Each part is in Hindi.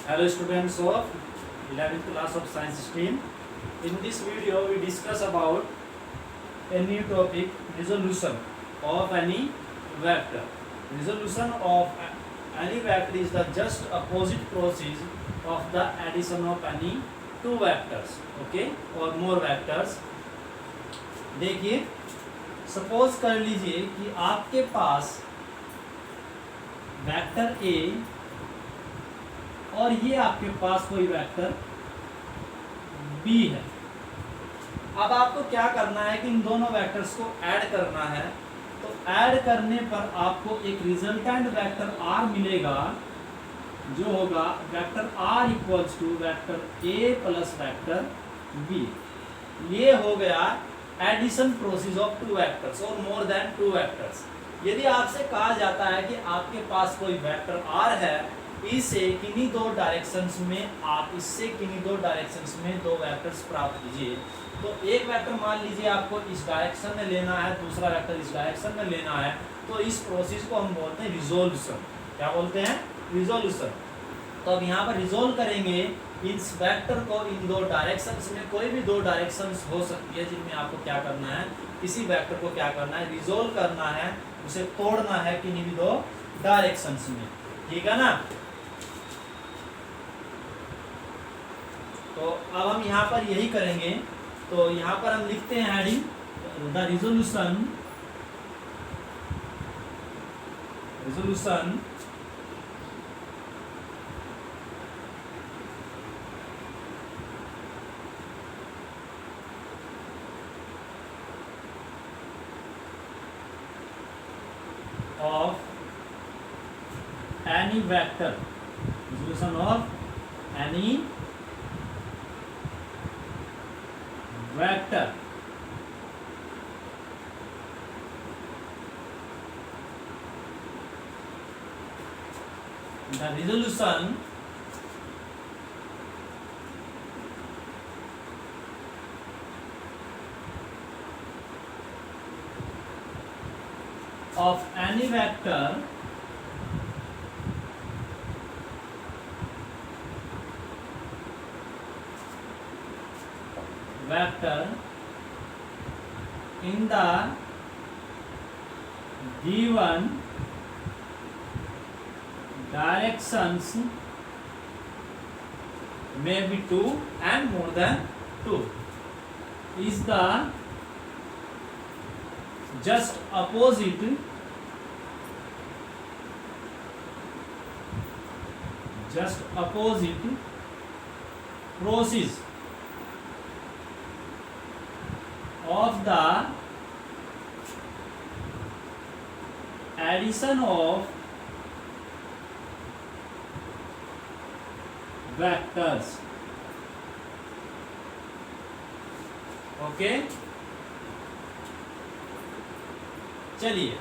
Hello students of 11th class of science stream. In this video we discuss about a new topic, resolution of any vector. Resolution of any vector is the just opposite process of the addition of any two vectors, okay, or more vectors. देखिए सपोज कर लीजिए कि आपके पास वेक्टर ए और ये आपके पास कोई वेक्टर बी है। अब आपको क्या करना है कि इन दोनों वेक्टर्स को ऐड करना है। तो ऐड करने पर आपको एक रिजल्टेंट वेक्टर आर मिलेगा जो होगा vector R equals to vector A plus vector B. ये हो गया addition process of two vectors और मोर देन टू वेक्टर्स। यदि आपसे कहा जाता है कि आपके पास कोई वेक्टर आर है, इसे किन्हीं दो डायरेक्शंस में आप इससे किन्हीं दो डायरेक्शंस में दो वेक्टर्स प्राप्त कीजिए। तो एक वेक्टर मान लीजिए आपको इस डायरेक्शन में लेना है, दूसरा वेक्टर इस डायरेक्शन में लेना है। तो इस प्रोसेस को हम बोलते हैं रिजोल्यूशन। क्या बोलते हैं? रिजोल्यूशन। तो अब यहाँ पर रिजोल्व करेंगे इस वेक्टर को इन दो डायरेक्शंस में। कोई भी दो डायरेक्शंस हो सकती है जिनमें आपको क्या करना है, किसी वेक्टर को क्या करना है, रिजोल्व करना है, उसे तोड़ना है किन्हीं भी दो डायरेक्शंस में। ठीक है ना? तो अब हम यहाँ पर यही करेंगे। तो यहाँ पर हम लिखते हैं heading the resolution of any vector, resolution of any vector the resolution of any vector in the given directions may be two and more than two is the just opposite process of the addition of vectors। Okay, चलिए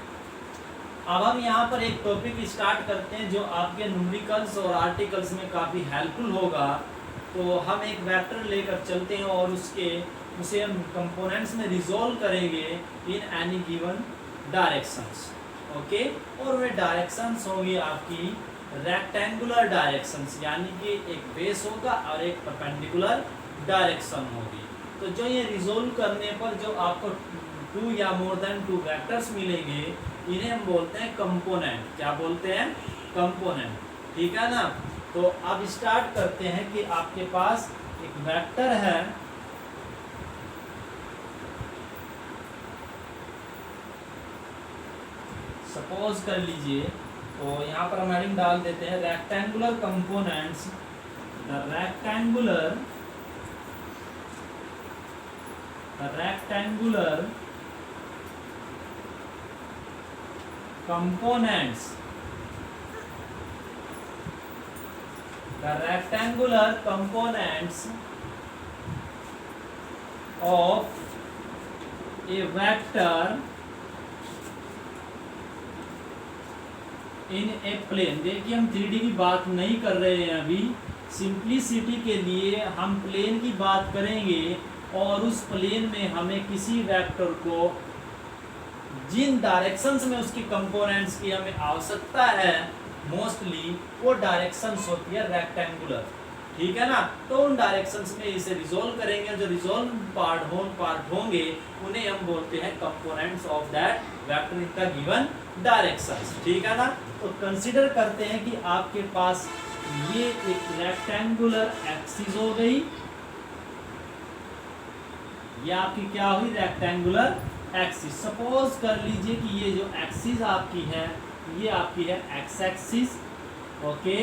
अब हम यहाँ पर एक टॉपिक स्टार्ट करते हैं जो आपके न्यूमेरिकल्स और आर्टिकल्स में काफ़ी हेल्पफुल होगा। तो हम एक वेक्टर लेकर चलते हैं और उसे हम कंपोनेंट्स में रिजोल्व करेंगे in any given directions. Okay, और वे डायरेक्शंस होंगी आपकी रेक्टेंगुलर डायरेक्शंस, यानी कि एक बेस होगा और एक परपेंडिकुलर डायरेक्शन होगी। तो जो ये रिजोल्व करने पर जो आपको टू या मोर देन टू वेक्टर्स मिलेंगे, इन्हें हम बोलते हैं कंपोनेंट। क्या बोलते हैं? कंपोनेंट। ठीक है ना? तो अब स्टार्ट करते हैं कि आपके पास एक वेक्टर है, सपोज कर लीजिए। तो यहाँ पर हम हेडिंग डाल देते हैं rectangular components, the rectangular components of a vector in a plane। देखिए हम 3D की बात नहीं कर रहे हैं अभी, सिंप्लिसिटी के लिए हम प्लेन की बात करेंगे और उस प्लेन में हमें किसी वेक्टर को जिन डायरेक्शंस में उसकी कंपोनेंट्स की हमें आवश्यकता है मोस्टली वो डायरेक्शंस होती है रेक्टेंगुलर, ठीक है ना। तो उन डायरेक्शंस में इसे रिजोल्व करेंगे, जो रिजोल्व पार्ट होंगे उन्हें हम बोलते हैं components of that vector in the given directions, ठीक है ना। तो कंसीडर करते हैं कि आपके पास ये एक रेक्टेंगुलर एक्सिस हो गई, ये आपकी क्या हुई, रेक्टेंगुलर एक्सिस। सपोज कर लीजिए कि ये जो एक्सिस आपकी है ये आपकी है एक्स एक्सिस, ओके।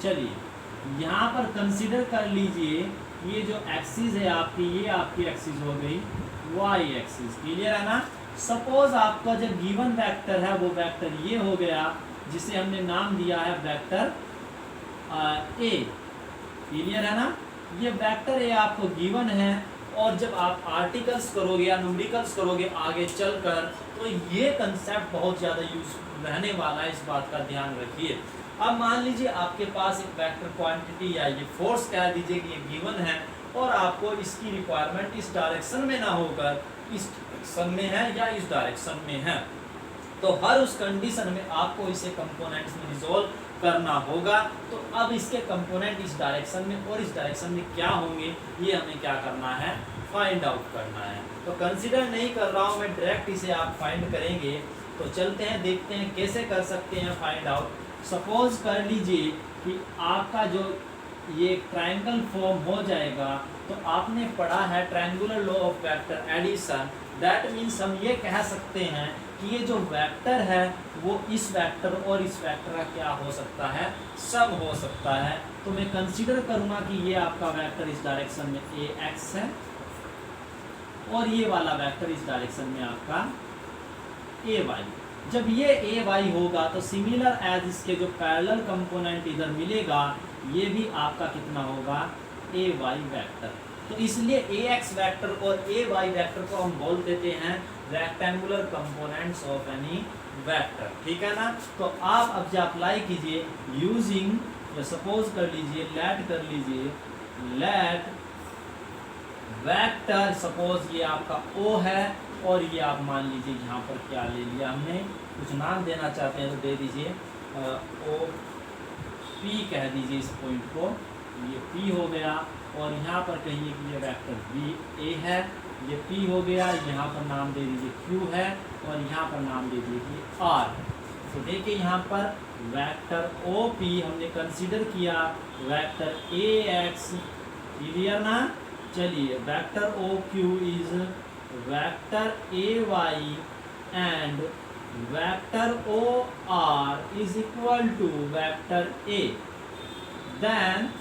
चलिए यहाँ पर कंसीडर कर लीजिए ये जो एक्सिस है आपकी, ये आपकी एक्सिस हो गई वाई एक्सिस, क्लियर है ना। सपोज आपका जो गिवन वेक्टर है वो वेक्टर ये हो गया, जिसे हमने नाम दिया है वेक्टर ए, क्लियर है ना। ये वेक्टर ए आपको गिवन है, और जब आप आर्टिकल्स करोगे या न्यूमेरिकल्स करोगे आगे चलकर, तो ये कंसेप्ट बहुत ज़्यादा यूज रहने वाला है, इस बात का ध्यान रखिए। अब मान लीजिए आपके पास एक वेक्टर क्वांटिटी या ये फोर्स कह दीजिए कि ये गिवन है, और आपको इसकी रिक्वायरमेंट इस डायरेक्शन में ना होकर इस डायरेक्शन में है या इस डायरेक्शन में है, तो हर उस कंडीशन में आपको इसे कंपोनेंट्स में रिजोल्व करना होगा। तो अब इसके कंपोनेंट इस डायरेक्शन में और इस डायरेक्शन में क्या होंगे, ये हमें क्या करना है, फाइंड आउट करना है। तो कंसीडर नहीं कर रहा हूँ मैं, डायरेक्ट इसे आप फाइंड करेंगे। तो चलते हैं, देखते हैं कैसे कर सकते हैं फाइंड आउट। सपोज कर लीजिए कि आपका जो ये ट्रायंगल फॉर्म हो जाएगा, तो आपने पढ़ा है triangular law of vector addition, that means हम ये कह सकते हैं कि ये जो वेक्टर है वो इस वेक्टर और इस वेक्टर का क्या हो सकता है, सम हो सकता है। तो मैं कंसीडर करूंगा कि ये आपका वेक्टर इस डायरेक्शन में ए एक्स है, और ये वाला वेक्टर इस डायरेक्शन में आपका ए वाई। जब ये ए वाई होगा तो सिमिलर एज इसके जो पैरेलल कंपोनेंट इधर मिलेगा, ये भी आपका कितना होगा, ए वाई वेक्टर। तो इसलिए ए एक्स वेक्टर और ए वाई वेक्टर को हम बोल देते हैं rectangular components of any vector, ठीक है ना। तो आप अब जो अप्लाई कीजिए यूजिंग, सपोज कर लीजिए, लेट कर लीजिए, लेट वेक्टर, सपोज ये आपका ओ है, और ये आप मान लीजिए यहाँ पर क्या ले लिया हमने, कुछ नाम देना चाहते हैं तो दे दीजिए, ओ पी कह दीजिए इस पॉइंट को, ये पी हो गया। और यहाँ पर कहिए कि ये वेक्टर बी ए है, ये पी हो गया, यहाँ पर नाम दे दीजिए क्यू है, और यहाँ पर नाम दे दीजिए आर। तो देखिए यहाँ पर वेक्टर ओ पी हमने कंसीडर किया वेक्टर ए एक्स, क्लियर ना। चलिए vector O Q is vector A Y and vector O R is equal to vector A. Then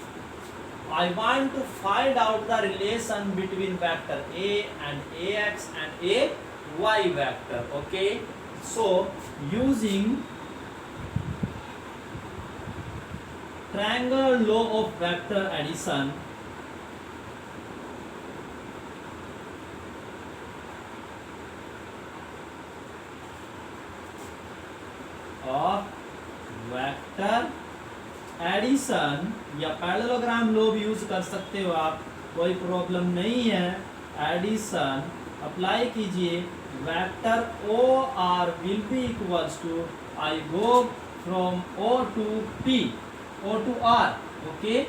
I want to find out the relation between vector a and ax and ay vector. Okay, so using triangle law of vector addition, of vector addition या पैरेललोग्राम लो भी यूज कर सकते हो आप, कोई प्रॉब्लम नहीं है। एडिशन अप्लाई कीजिए, vector O R will be equals to, I go from O to P, O to R, okay,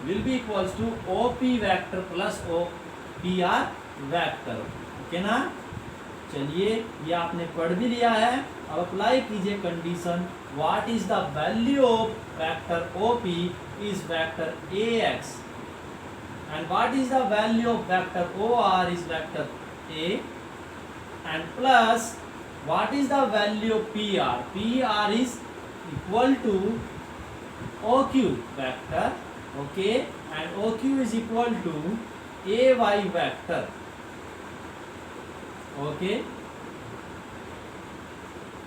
will be equals to O P vector plus O P R vector, okay ना। चलिए ये आपने पढ़ भी लिया है, अब अप्लाई कीजिए condition, what is the value of vector OP is vector AX and what is the value of vector OR is vector A, and plus what is the value of PR, PR is equal to OQ vector, okay, and OQ is equal to AY vector, okay.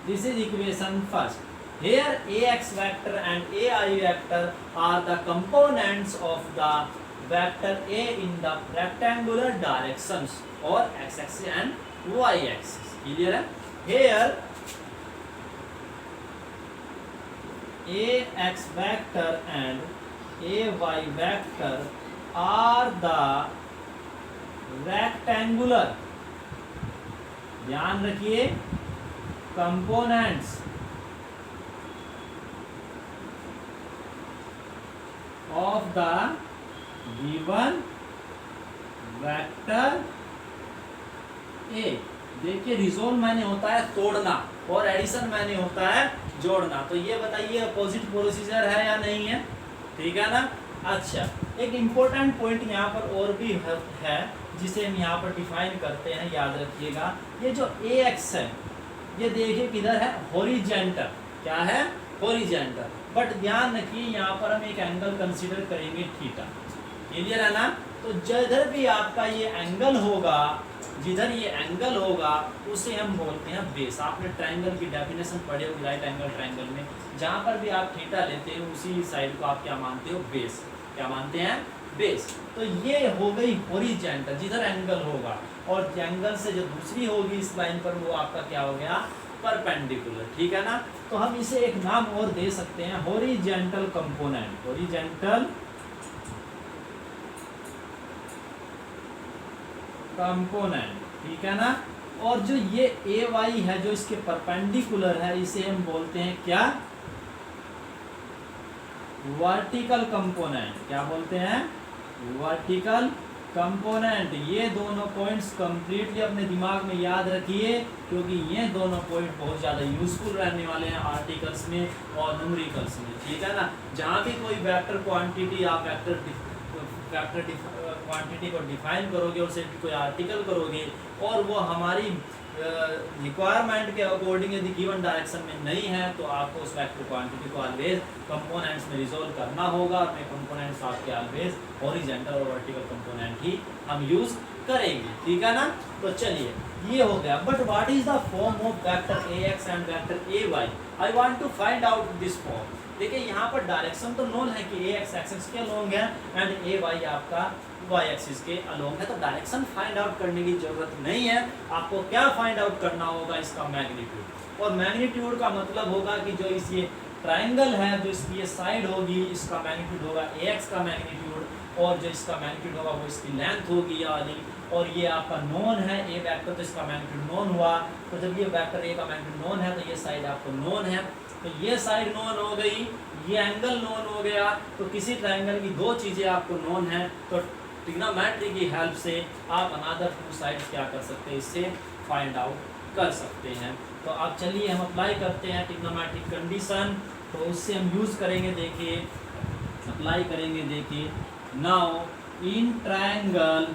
This is equation first. Here AX vector and AI vector are the components of the vector A in the rectangular directions or x-axis and y-axis. Clear है? Here AX vector and AY vector are the rectangular, ध्यान रखिए, components of the given vector A. देखिए रिजोल्व माने होता है तोड़ना और एडिशन माने होता है जोड़ना। तो ये बताइए अपोजिट प्रोसीजर है या नहीं है, ठीक है ना। अच्छा, एक इम्पोर्टेंट पॉइंट यहाँ पर और भी है जिसे हम यहाँ पर डिफाइन करते हैं, याद रखिएगा। ये जो ए एक्स है ये देखिए किधर है, हॉरिजेंटल। क्या है, हॉरिजेंटल। बट ध्यान रखिए यहाँ पर हम एक एंगल कंसीडर करेंगे थीटा। क्लियर है ना। तो जिधर भी आपका ये एंगल होगा, जिधर ये एंगल होगा उसे हम बोलते हैं बेस। आपने ट्रायंगल की डेफिनेशन पढ़े होगी, राइट एंगल ट्रायंगल में जहाँ पर भी आप थीटा लेते हो उसी साइड को आप क्या मानते हो, बेस। क्या मानते हैं, बेस। तो ये हो गई हॉरिजेंटल जिधर एंगल होगा, और एंगल से जो दूसरी होगी इस लाइन पर वो आपका क्या हो गया, परपेंडिकुलर। ठीक है ना। तो हम इसे एक नाम और दे सकते हैं, हॉरिजेंटल कंपोनेंट। हॉरिजेंटल कंपोनेंट, ठीक है ना। और जो ये ए वाई है जो इसके परपेंडिकुलर है इसे हम बोलते हैं क्या, वर्टिकल कंपोनेंट। क्या बोलते हैं, वर्टिकल कंपोनेंट। ये दोनों पॉइंट्स कंप्लीटली अपने दिमाग में याद रखिए, क्योंकि ये दोनों पॉइंट बहुत ज़्यादा यूजफुल रहने वाले हैं आर्टिकल्स में और न्यूमेरिकल्स में। ठीक है ना। जहाँ भी कोई वेक्टर क्वांटिटी आप वेक्टर क्वांटिटी को डिफाइन करोगे, उसे कोई आर्टिकल करोगे और वो हमारी रिक्वायरमेंट के अकॉर्डिंग यदि गिवन डायरेक्शन में नहीं है तो आपको उस वेक्टर क्वांटिटी को ऑलवेज कंपोनेंट्स में रिजोल्व करना होगा। और मैं कंपोनेंट्स आपके ऑलवेज हॉरिजॉन्टल और वर्टिकल कंपोनेंट ही हम यूज करेंगे। ठीक है ना। तो चलिए ये हो गया। But what is the form of vector A X and vector A Y. I want to find out this form. देखिए यहाँ पर डायरेक्शन तो नोन है कि ए एक्स एक्सिस के अलोंग है एंड ए वाई आपका वाई एक्सिस के अलोंग है, तो डायरेक्शन फाइंड आउट करने की जरूरत नहीं है। आपको क्या फाइंड आउट करना होगा, इसका मैग्नीट्यूड। और मैग्नीट्यूड का मतलब होगा कि जो इस ये ट्राइंगल है, जो इसकी ये साइड होगी इसका मैग्नीट्यूड होगा ए एक्स का मैग्नीट्यूड, और जो इसका मैग्नीट्यूड होगा वो इसकी लेंथ होगी ये वाली। और ये आपका नोन है ए वेक्टर, तो इसका मैग्नीट्यूड नोन हुआ। तो जब ये वेक्टर ए का मैग्नीट्यूड नोन है तो ये साइड आपको नोन है। तो ये साइड नोन हो गई, ये एंगल नोन हो गया। तो किसी ट्रायंगल की दो चीज़ें आपको नोन है तो ट्रिग्नोमेट्री की हेल्प से आप अनदर टू साइड्स क्या कर सकते हैं, इससे फाइंड आउट कर सकते हैं। तो अब चलिए हम अप्लाई करते हैं ट्रिग्नोमेट्रिक कंडीशन। तो उससे हम यूज़ करेंगे, देखिए अप्लाई करेंगे। देखिए now in triangle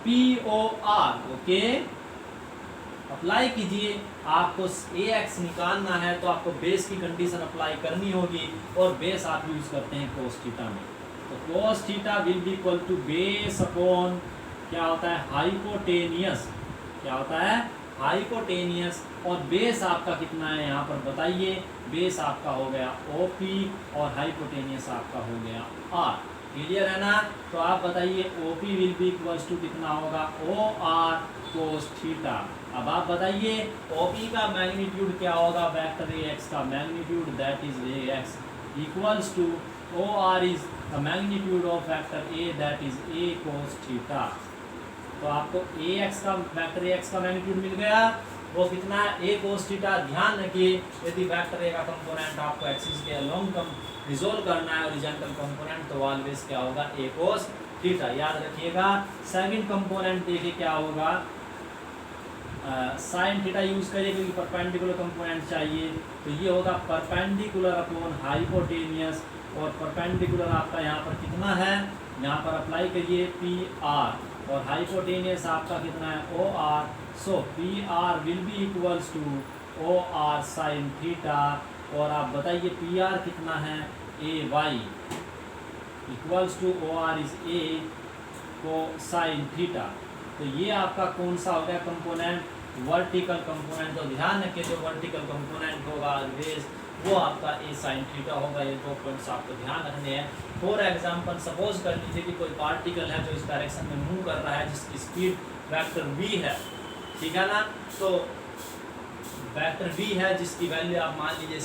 POR, okay apply कीजिए। आपको ए एक्स निकालना है तो आपको बेस की कंडीशन अप्लाई करनी होगी, और बेस आप यूज करते हैं कोस थीटा में। तो cos theta will be equal to base upon क्या होता है, हाइपोटेनियस। क्या होता है, हाइपोटेनियस। और बेस आपका कितना है यहाँ पर बताइए। बेस आपका हो गया OP और हाइपोटेनियस आपका हो गया R। क्लियर है ना। तो आप बताइए OP will be equals to कितना होगा, OR कोस थीटा। अब आप बताइए OP का मैग्नीट्यूड क्या होगा, वेक्टर AX का magnitude, that is AX equals to OR is the magnitude of vector A, that is A cos theta. तो आपको AX का वेक्टर AX का मैग्नीट्यूड मिल गया, वो कितना है, A कोस थीटा। ध्यान रखिए यदि वेक्टर A का कंपोनेंट आपको एक्सिस के अलोंग रिजोल्व करना है हॉरिजॉन्टल कंपोनेंट, तो ऑलवेज क्या होगा, A कोस थीटा। याद रखिएगा। सेकंड कंपोनेंट देखिए क्या होगा, साइन थीटा यूज करिए क्योंकि परपेंडिकुलर कंपोनेंट चाहिए। तो ये होगा परपेंडिकुलर अपॉन हाइपोटेनियस, और परपेंडिकुलर आपका यहाँ पर कितना है, यहाँ पर अप्लाई करिए PR, और हाइपोटेनियस आपका कितना है OR। So PR will be equals to OR sine theta. और आप बताइए PR कितना है, AY equals to OR is A को साइन थीटा। तो ये आपका कौन सा हो गया कंपोनेंट, वर्टिकल कंपोनेंट। तो ध्यान रखिए जो वर्टिकल कंपोनेंट होगा ऑलवेज वो आपका A साइन थीटा होगा। ये दो पॉइंट्स आपको ध्यान रखने हैं। फॉर एग्जांपल सपोज कर लीजिए कि कोई पार्टिकल है जो इस डायरेक्शन में मूव कर रहा है, जिसकी स्पीड वेक्टर v है, ठीक है ना। तो वेक्टर v है जिसकी वैल्यू आप मान लीजिए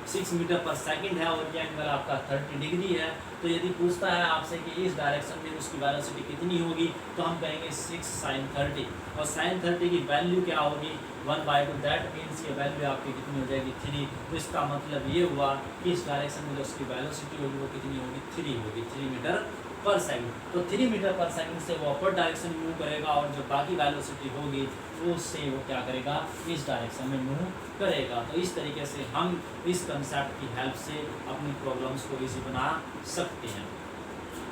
6 मीटर पर सेकंड है और ये एंगल आपका 30 डिग्री है। तो यदि पूछता है आपसे कि इस डायरेक्शन में उसकी वेलोसिटी कितनी होगी, तो हम कहेंगे 6 sin 30, और sin 30 की वैल्यू क्या होगी 1/2, दैट मीन्स ये वैल्यू आपकी कितनी हो जाएगी 3। तो इसका मतलब ये हुआ कि इस डायरेक्शन में जो उसकी वेलोसिटी होगी वो कितनी होगी 3 होगी, 3 मीटर पर सेकंड। तो 3 मीटर पर सेकंड से वो अपर डायरेक्शन में मूव करेगा और जो बाकी वेलोसिटी होगी उससे वो क्या करेगा इस डायरेक्शन में मूव करेगा। तो इस तरीके से हम इस कंसेप्ट की हेल्प से अपनी प्रॉब्लम्स को इजी बना सकते हैं।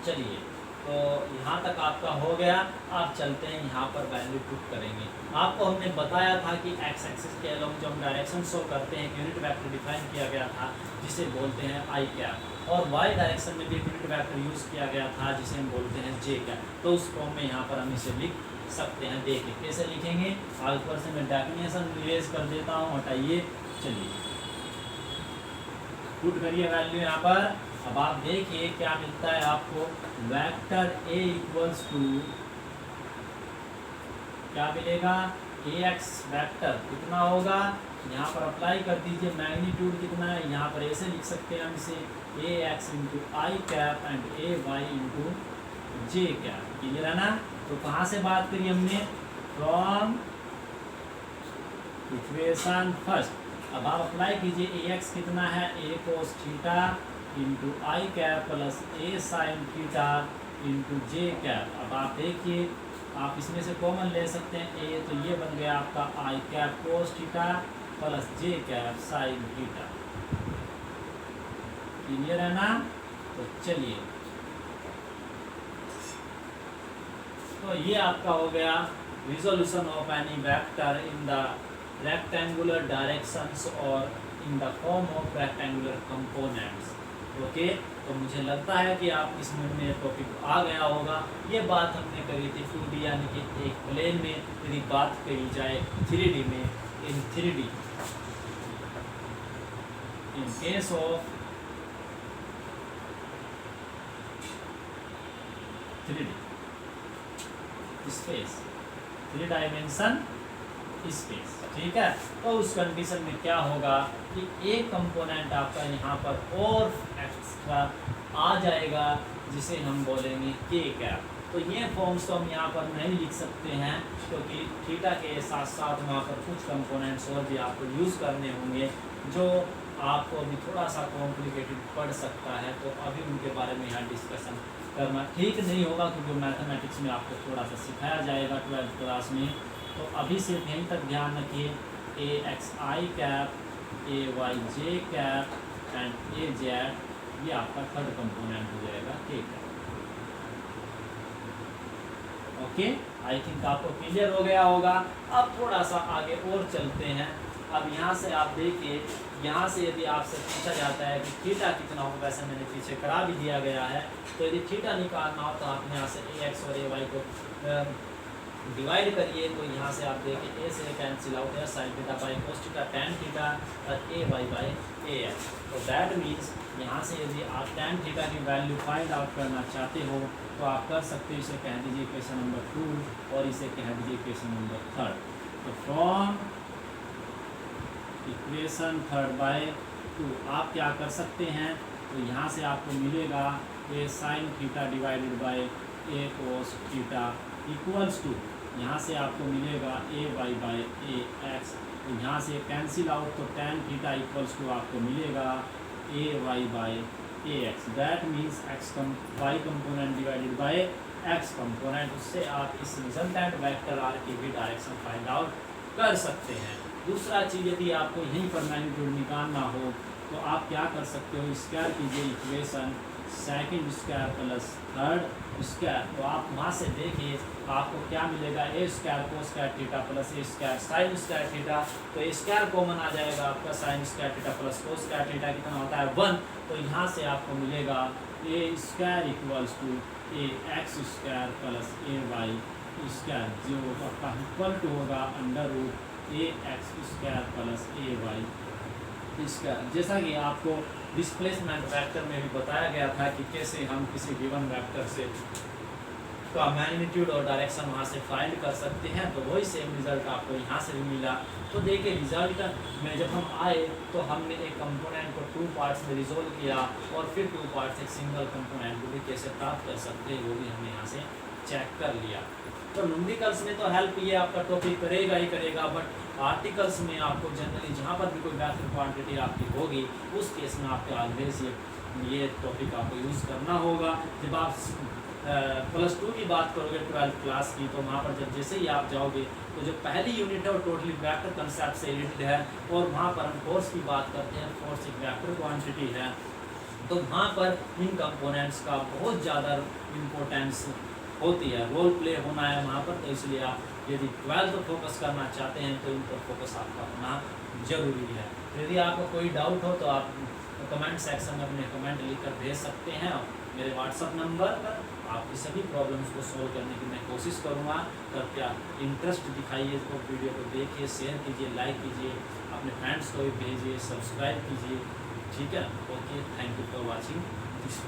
चलिए, तो यहाँ तक आपका हो गया। आप चलते हैं यहाँ पर वैल्यू पुट करेंगे। आपको हमने बताया था कि एक्स एक्सिस के अलोंग जो हम डायरेक्शन शो करते हैं यूनिट वेक्टर डिफाइन किया गया था जिसे बोलते हैं आई कैप, और वाई डायरेक्शन में भी यूनिट वेक्टर यूज़ किया गया था जिसे हम बोलते हैं जे कैप। तो उस फॉर्म में यहाँ पर हम इसे लिख सकते हैं। देखिए कैसे लिखेंगे, ऊपर से मैं डेफिनेशन रिलीज कर देता हूँ, हटाइए। चलिए पुट करिए वैल्यू यहाँ पर। अब आप देखिए क्या मिलता है आपको, वेक्टर ए इक्वल्स टू क्या मिलेगा, ए एक्स वेक्टर कितना होगा, यहाँ पर अप्लाई कर दीजिए। मैग्नीट्यूड कितना है, यहाँ पर ऐसे लिख सकते हैं हम इसे A X into I cap and A Y into J cap. Clear है ना। तो कहाँ से बात करी हमने, फ्रॉम इक्वेशन फर्स्ट। अब आप अप्लाई कीजिए, ए एक्स कितना है ए cos theta into I cap plus A sine theta into J cap. अब आप देखिए आप इसमें से कॉमन ले सकते हैं ए, तो ये बन गया आपका I cap cos theta plus J cap sine theta. Clear है ना। तो चलिए, तो ये आपका हो गया resolution of any vector in the rectangular directions और in the form of rectangular components. Okay, तो मुझे लगता है कि आप इसमें मेरे टॉपिक आ गया होगा। ये बात हमने करी थी 2D यानी कि एक प्लेन में, यदि बात करी जाए 3D में, इन 3D in case of 3D space, 3 dimension space, ठीक है। तो उस कंडीशन में क्या होगा कि एक कंपोनेंट आपका यहाँ पर और एक्स्ट्रा आ जाएगा जिसे हम बोलेंगे के कैप। तो ये फॉर्म्स तो हम यहाँ पर नहीं लिख सकते हैं क्योंकि थीटा के साथ साथ वहाँ पर कुछ कंपोनेंट्स और भी आपको यूज़ करने होंगे जो आपको अभी थोड़ा सा कॉम्प्लिकेटेड पड़ सकता है। तो अभी उनके बारे में यहाँ डिस्कशन करना ठीक नहीं होगा क्योंकि मैथमेटिक्स में आपको थोड़ा सा सिखाया जाएगा 12th क्लास में। तो अभी सिर्फ यहीं तक ध्यान रखिए, A X I cap, A Y J cap and A Z, ये आपका थर्ड कंपोनेंट हो जाएगा K cap. Okay, I think आपको क्लियर हो गया होगा। अब थोड़ा सा आगे और चलते हैं। अब यहाँ से आप देखिए, यहाँ से यदि आपसे पूछा जाता है कि थीटा कितना होगा, वैसे मैंने पीछे करा भी दिया गया है। तो यदि थीटा निकालना हो तो आप यहाँ से ए एक्स और ए वाई को डिवाइड करिए। तो यहाँ से आप देखिए ए से कैंसिल आउट है, sine theta by cos theta tan theta और ए वाई बाई ए एक्स। तो दैट मीन्स यहाँ से यदि आप टैन थीटा की वैल्यू फाइंड आउट करना चाहते हो तो आप कर सकते हो, इसे कह दीजिए इक्वेशन नंबर 2 और इसे कह दीजिए इक्वेशन नंबर 3। तो फ्रॉम इक्वेशन 3 बाय 2 आप क्या कर सकते हैं, तो यहाँ से आपको मिलेगा A sine theta divided by A cos theta equals to, यहाँ से आपको मिलेगा A Y by A X. तो यहाँ से कैंसिल आउट, तो टैन थीटा इक्वल्स टू आपको मिलेगा A Y by A X. That means X Y component divided by X component. उससे आप इस रिजल्टेंट वेक्टर आर की भी डायरेक्शन फाइंड आउट कर सकते हैं। दूसरा चीज़, यदि आपको यहीं पर मैग्नीट्यूड निकालना हो तो आप क्या कर सकते हो, स्क्वायर कीजिए equation second square plus third square. तो आप वहाँ से देखिए आपको क्या मिलेगा, A square cos square theta plus A square sine square theta. तो ए स्क्वायर कॉमन आ जाएगा आपका, sine square theta plus cos square theta कितना होता है 1। तो यहाँ से आपको मिलेगा A square equals to A X square plus A Y square, जो आपका इक्वल टू होगा under root A X square plus A Y square. जैसा कि आपको डिस्प्लेसमेंट वेक्टर में भी बताया गया था कि कैसे हम किसी गिवन वेक्टर से का मैग्नीट्यूड और डायरेक्शन वहाँ से फाइंड कर सकते हैं। तो वही सेम रिजल्ट आपको यहाँ से भी मिला। तो देखिए रिजल्ट में जब हम आए तो हमने एक कंपोनेंट को 2 पार्ट्स में रिजोल्व किया और फिर 2 पार्ट्स एक सिंगल कंपोनेंट को भी कैसे प्राप्त कर सकते हैं वो भी हमने यहाँ से चेक कर लिया। तो न्यूमेरिकल्स में तो हेल्प ये आपका टॉपिक करेगा ही करेगा, बट आर्टिकल्स में आपको जनरली जहाँ पर भी कोई वेक्टर क्वांटिटी आपकी होगी उस केस में आपके ऑलवेज ये टॉपिक आपको यूज़ करना होगा। जब आप +2 की बात करोगे 12th क्लास की, तो वहाँ पर जब जैसे ही आप जाओगे तो जो पहली यूनिट है वो टोटली वेक्टर कंसेप्ट से रिलेटेड है, और वहाँ पर हम फोर्स की बात करते हैं। फोर्स एक वेक्टर क्वांटिटी है, तो वहाँ पर इन कंपोनेंट्स का बहुत ज़्यादा इम्पोर्टेंस होती है, रोल प्ले होना है वहाँ पर। तो इसलिए आप यदि 12th फोकस करना चाहते हैं तो इन पर फोकस आपका होना जरूरी है। यदि आपको कोई डाउट हो तो आप कमेंट सेक्शन में अपने कमेंट लिखकर भेज सकते हैं मेरे व्हाट्सअप नंबर पर। आपकी सभी प्रॉब्लम्स को सॉल्व करने की मैं कोशिश करूँगा। कृपया इंटरेस्ट दिखाइए, तो वीडियो को देखिए, शेयर कीजिए, लाइक कीजिए, अपने फ्रेंड्स को भी भेजिए, सब्सक्राइब कीजिए। ठीक है, okay, thank you for watching this.